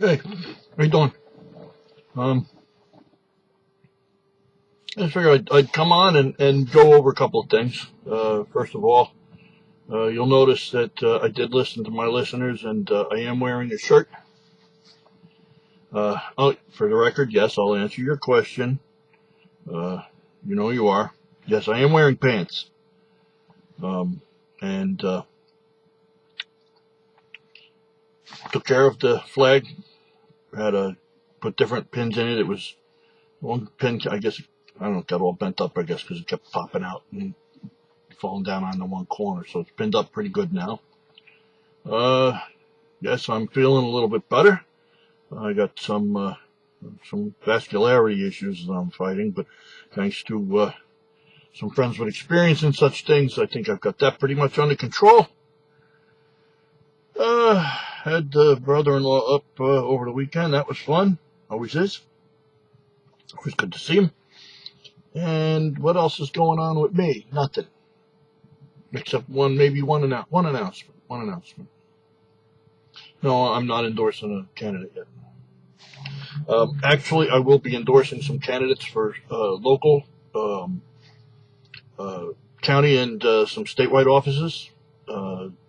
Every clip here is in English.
Hey, how you doing? Um, I just figured I'd come on and go over a couple of things. First of all, you'll notice that I did listen to my listeners, and I am wearing a shirt. For the record, yes, I'll answer your question. You know you are. Yes, I am wearing pants. And took care of the flag. Had to put different pins in it. It was one pin, I guess, I don't know, got all bent up, I guess, because it kept popping out and falling down on the one corner. So it's pinned up pretty good now. Yes, I'm feeling a little bit better. I got some vascularity issues that I'm fighting, but thanks to some friends with experience in such things, I think I've got that pretty much under control. Had brother-in-law up over the weekend. That was fun. Always is. Always good to see him. And what else is going on with me? Nothing. Except one announcement. One announcement. No, I'm not endorsing a candidate yet. Actually, I will be endorsing some candidates for local, county, and some statewide offices,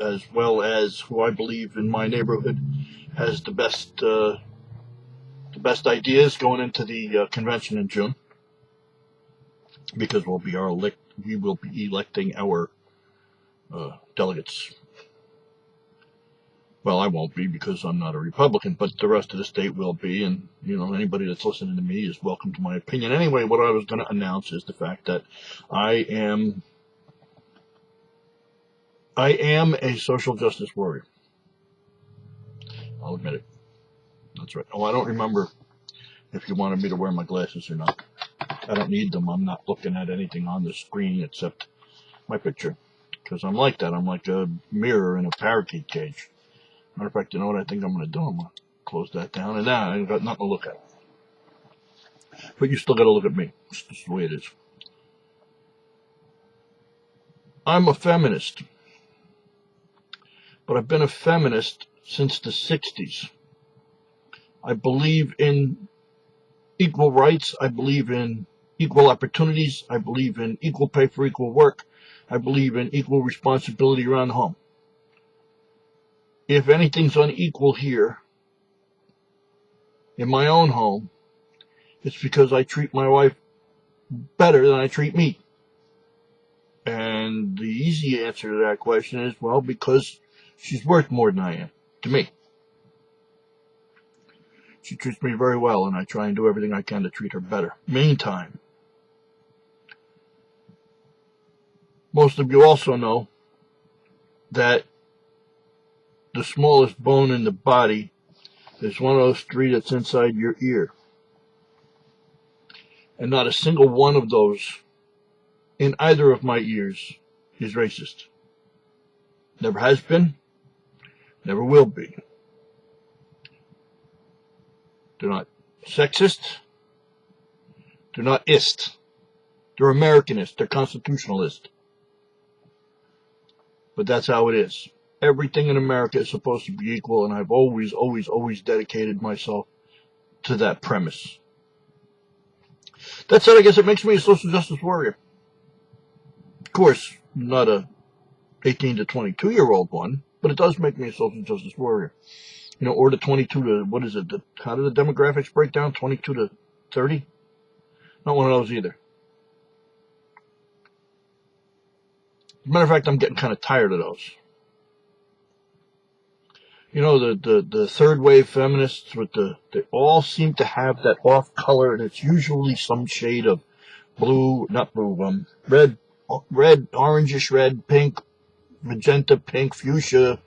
as well as who I believe in my neighborhood has the best ideas going into the convention in June, because we will be electing our delegates. Well, I won't be because I'm not a Republican, but the rest of the state will be, and, anybody that's listening to me is welcome to my opinion. Anyway, what I was going to announce is the fact that I am a social justice warrior. I'll admit it. That's right. Oh, I don't remember if you wanted me to wear my glasses or not. I don't need them. I'm not looking at anything on the screen except my picture, because I'm like that. I'm like a mirror in a parakeet cage. Matter of fact, you know what I think I'm going to do? I'm going to close that down, and now I've got nothing to look at. But you still got to look at me. This is the way it is. I'm a feminist, but I've been a feminist since the 60s. I believe in equal rights. I believe in equal opportunities. I believe in equal pay for equal work. I believe in equal responsibility around the home. If anything's unequal here in my own home, it's because I treat my wife better than I treat me. And the easy answer to that question is, well, because she's worth more than I am to me. She treats me very well, and I try and do everything I can to treat her better. Meantime, most of you also know that the smallest bone in the body is one of those three that's inside your ear. And not a single one of those in either of my ears is racist. Never has been, never will be. They're not sexist. They're not ist. They're Americanist. They're constitutionalist. But that's how it is. Everything in America is supposed to be equal, and I've always, always, always dedicated myself to that premise. That said, I guess it makes me a social justice warrior. Of course, not a 18 to 22-year-old one, but it does make me a social justice warrior. Or the 22 to, what is it? How do the demographics break down? 22 to 30? Not one of those either. As a matter of fact, I'm getting kind of tired of those. The third wave feminists they all seem to have that off color, and it's usually some shade of red, orangish red, pink, magenta, pink, fuchsia,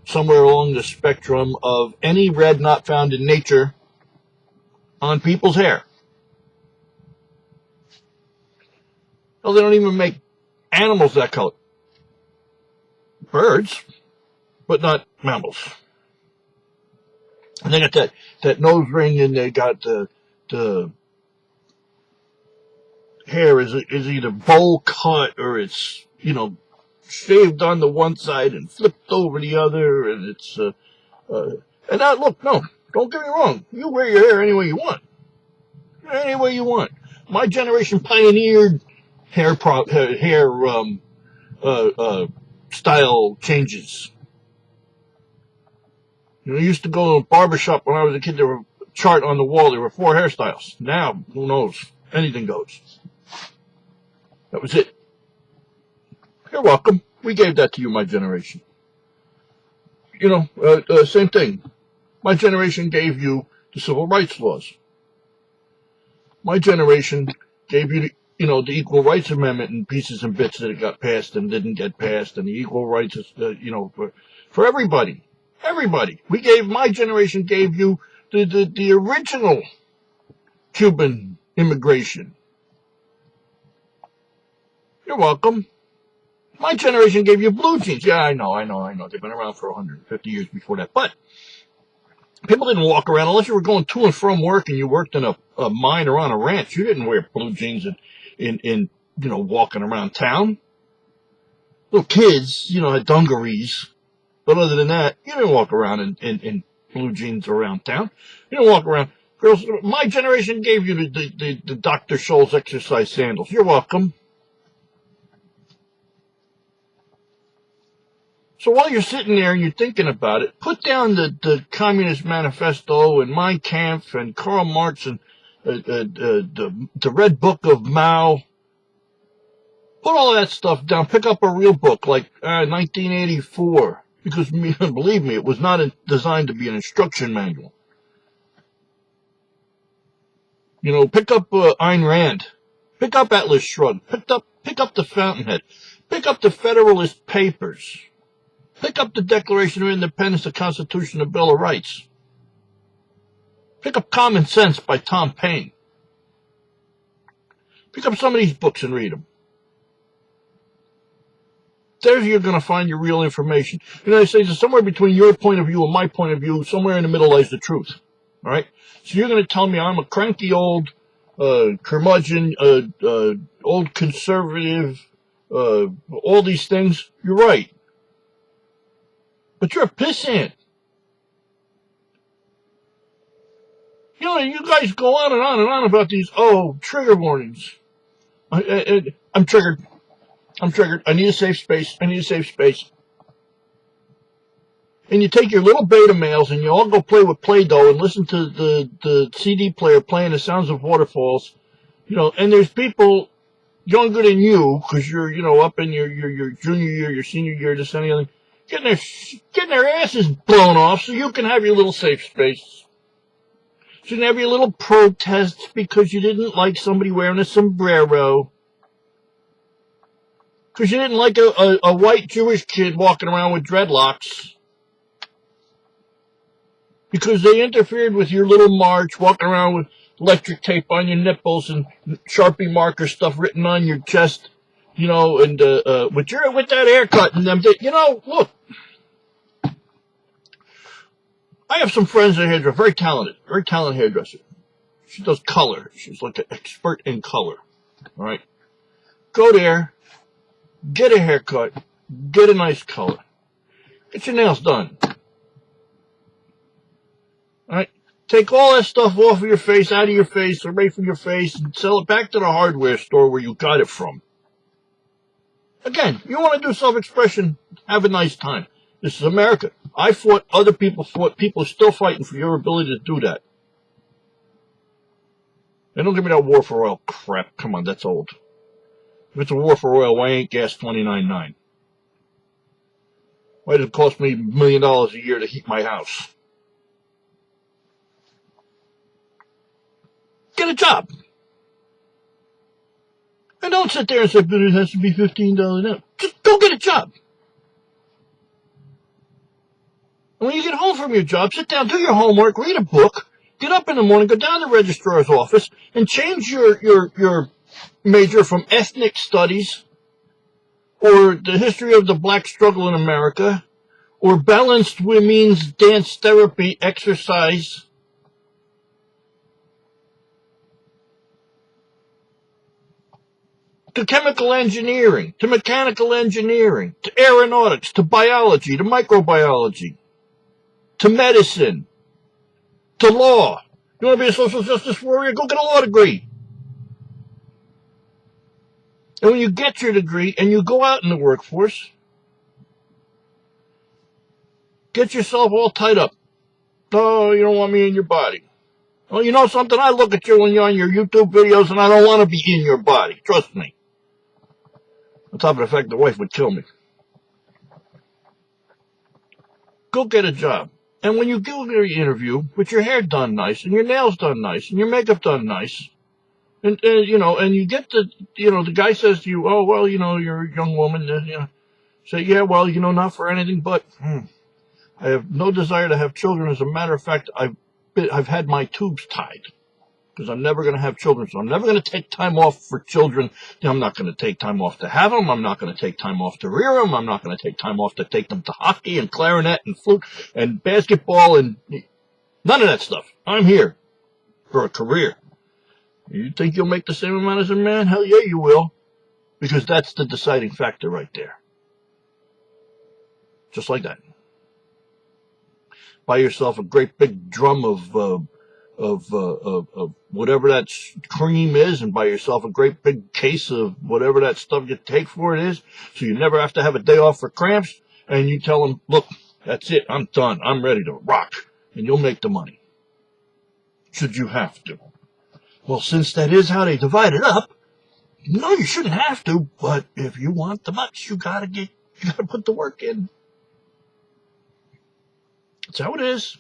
somewhere along the spectrum of any red not found in nature on people's hair. Well, they don't even make animals that color. Birds, but not mammals. And they got that nose ring, and they got the hair is either bowl cut or it's, shaved on the one side and flipped over the other, and it's and now look, no, Don't get me wrong. You wear your hair any way you want. Any way you want. My generation pioneered hair style changes. You know, I used to go to a barbershop when I was a kid. There were a chart on the wall. There were 4 hairstyles. Now, who knows? Anything goes. That was it. You're welcome. We gave that to you, my generation. You know, same thing. My generation gave you the civil rights laws. My generation gave you the Equal Rights Amendment in pieces and bits that it got passed and didn't get passed, and the equal rights, for everybody. Everybody. My generation gave you the original Cuban immigration. You're welcome. My generation gave you blue jeans. Yeah, I know. They've been around for 150 years before that. But people didn't walk around, unless you were going to and from work and you worked in a mine or on a ranch. You didn't wear blue jeans in walking around town. Little kids, had dungarees. But other than that, you didn't walk around in blue jeans around town. You didn't walk around. Girls, my generation gave you the Dr. Scholl's exercise sandals. You're welcome. So while you're sitting there and you're thinking about it, put down the Communist Manifesto and Mein Kampf and Karl Marx and the Red Book of Mao. Put all that stuff down. Pick up a real book like 1984. Because, believe me, it was not designed to be an instruction manual. Pick up Ayn Rand. Pick up Atlas Shrugged. Pick up the Fountainhead. Pick up the Federalist Papers. Pick up the Declaration of Independence, the Constitution, the Bill of Rights. Pick up Common Sense by Tom Paine. Pick up some of these books and read them. There you're going to find your real information. They say that somewhere between your point of view and my point of view, somewhere in the middle lies the truth. All right? So you're going to tell me I'm a cranky old curmudgeon, old conservative, all these things. You're right. But you're a pissant. You guys go on and on and on about these, trigger warnings. I'm triggered. I need a safe space. And you take your little beta males and you all go play with Play-Doh and listen to the CD player playing the sounds of waterfalls. And there's people younger than you, because you're, up in your junior year, your senior year, this and the other, getting their asses blown off so you can have your little safe space. So you can have your little protests because you didn't like somebody wearing a sombrero. Because you didn't like a white Jewish kid walking around with dreadlocks. Because they interfered with your little march, walking around with electric tape on your nipples and Sharpie marker stuff written on your chest, and with that haircut and them. Look, I have some friends that are hairdressers, very talented hairdresser. She does color. She's like an expert in color. All right, go there. Get a haircut, get a nice color, get your nails done. Alright? Take all that stuff off of your face, out of your face, away from your face, and sell it back to the hardware store where you got it from. Again, you want to do self-expression, have a nice time. This is America. I fought, other people fought, people are still fighting for your ability to do that. And don't give me that war for oil crap. Come on, that's old. If it's a war for oil, why ain't gas $29.9? Why does it cost me $1 million a year to heat my house? Get a job. And don't sit there and say, but it has to be $15 an hour. Just go get a job. And when you get home from your job, sit down, do your homework, read a book, get up in the morning, go down to the registrar's office, and change your major from ethnic studies, or the history of the black struggle in America, or balanced women's dance therapy exercise, to chemical engineering, to mechanical engineering, to aeronautics, to biology, to microbiology, to medicine, to law. You want to be a social justice warrior? Go get a law degree. And when you get your degree and you go out in the workforce, get yourself all tied up. Oh, you don't want me in your body. Well, you know something? I look at you when you're on your YouTube videos and I don't want to be in your body. Trust me. On top of the fact the wife would kill me. Go get a job. And when you go to your interview with your hair done nice and your nails done nice and your makeup done nice, and you get the guy says to you, oh, well, you're a young woman, say, yeah, well, not for anything, but I have no desire to have children. As a matter of fact, I've had my tubes tied because I'm never going to have children. So I'm never going to take time off for children. I'm not going to take time off to have them. I'm not going to take time off to rear them. I'm not going to take time off to take them to hockey and clarinet and flute and basketball and none of that stuff. I'm here for a career. You think you'll make the same amount as a man? Hell yeah, you will. Because that's the deciding factor right there. Just like that. Buy yourself a great big drum of whatever that cream is, and buy yourself a great big case of whatever that stuff you take for it is, so you never have to have a day off for cramps, and you tell them, look, that's it, I'm done, I'm ready to rock, and you'll make the money. Should you have to. Well, since that is how they divide it up, no, you shouldn't have to, but if you want the much, you gotta put the work in. That's how it is.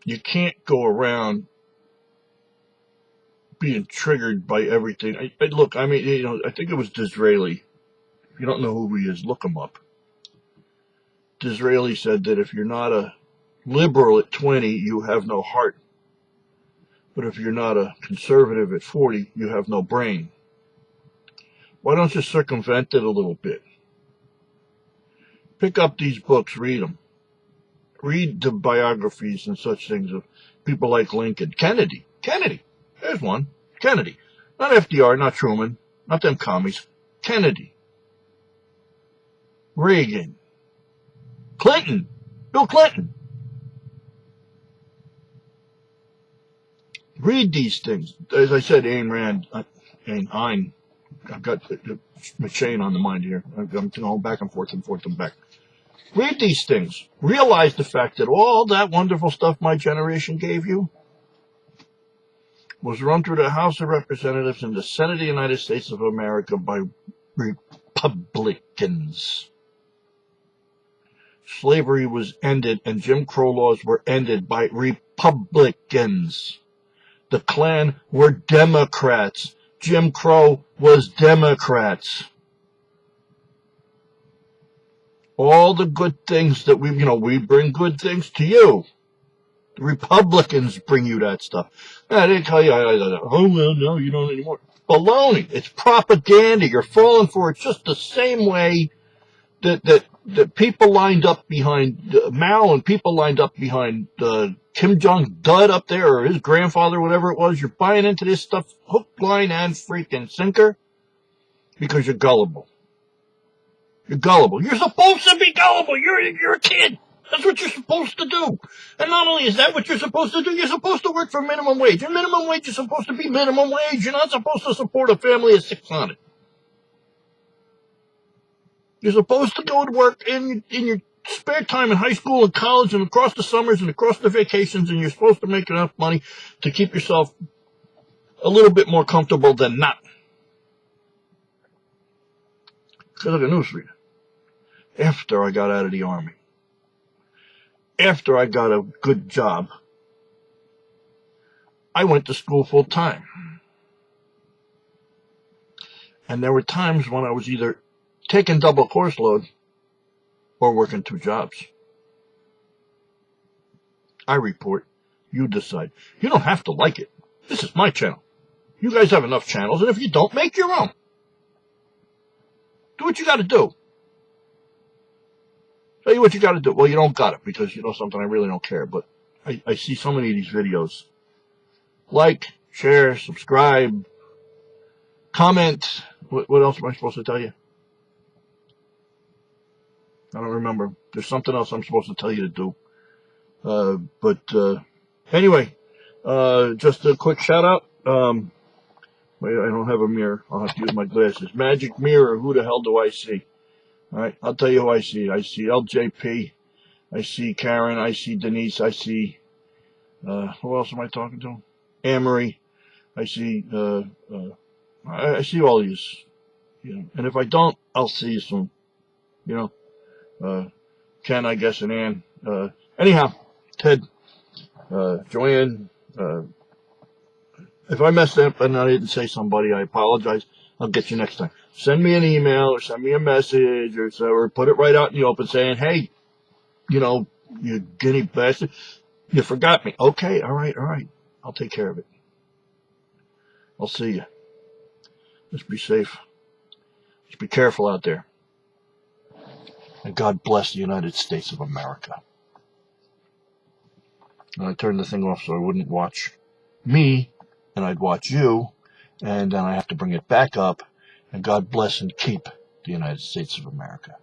You can't go around being triggered by everything. I think it was Disraeli. If you don't know who he is, look him up. Disraeli said that if you're not a liberal at 20, you have no heart. But if you're not a conservative at 40, you have no brain. Why don't you circumvent it a little bit? Pick up these books, read them. Read the biographies and such things of people like Lincoln. Kennedy. There's one. Kennedy. Not FDR, not Truman, not them commies. Kennedy. Reagan. Clinton. Bill Clinton. Read these things. As I said, Ayn Rand, Ein. I've got McShane on the mind here. I'm going back and forth and back. Read these things. Realize the fact that all that wonderful stuff my generation gave you was run through the House of Representatives and the Senate of the United States of America by Republicans. Slavery was ended and Jim Crow laws were ended by Republicans. The Klan were Democrats. Jim Crow was Democrats. All the good things that we bring good things to you. The Republicans bring you that stuff. They tell you, oh, well, no, you don't anymore. Baloney. It's propaganda. You're falling for it just the same way that people lined up behind Mao and people lined up behind Kim Jong-dud up there, or his grandfather, whatever it was. You're buying into this stuff hook, line, and freaking sinker because you're gullible. You're gullible. You're supposed to be gullible. You're a kid. That's what you're supposed to do. And not only is that what you're supposed to do, you're supposed to work for minimum wage. And minimum wage is supposed to be minimum wage. You're not supposed to support a family of 6 on it. You're supposed to go to work in your spare time in high school and college and across the summers and across the vacations, and you're supposed to make enough money to keep yourself a little bit more comfortable than not. Because I got news for you. After I got out of the Army, after I got a good job, I went to school full time. And there were times when I was either taking double course load or working 2 jobs. I report. You decide. You don't have to like it. This is my channel. You guys have enough channels, and if you don't, make your own. Do what you got to do. Tell you what you got to do. Well, you don't got it because you know something, I really don't care. But I see so many of these videos. Like, share, subscribe, comment. What else am I supposed to tell you? I don't remember. There's something else I'm supposed to tell you to do. But anyway, just a quick shout out. Wait, I don't have a mirror. I'll have to use my glasses. Magic mirror. Who the hell do I see? All right, I'll tell you who I see. I see LJP. I see Karen. I see Denise. I see, who else am I talking to? Amory. I see, I see all these, you know. And if I don't, I'll see you soon. You know, Ken, I guess, and Ann. Anyhow, Ted, Joanne, if I messed up and I didn't say somebody, I apologize. I'll get you next time. Send me an email or send me a message or put it right out in the open saying, hey, you know, you guinea bastard, you forgot me. Okay, all right. I'll take care of it. I'll see you. Just be safe. Just be careful out there. And God bless the United States of America. And I turned the thing off so I wouldn't watch me, and I'd watch you, and then I have to bring it back up, and God bless and keep the United States of America.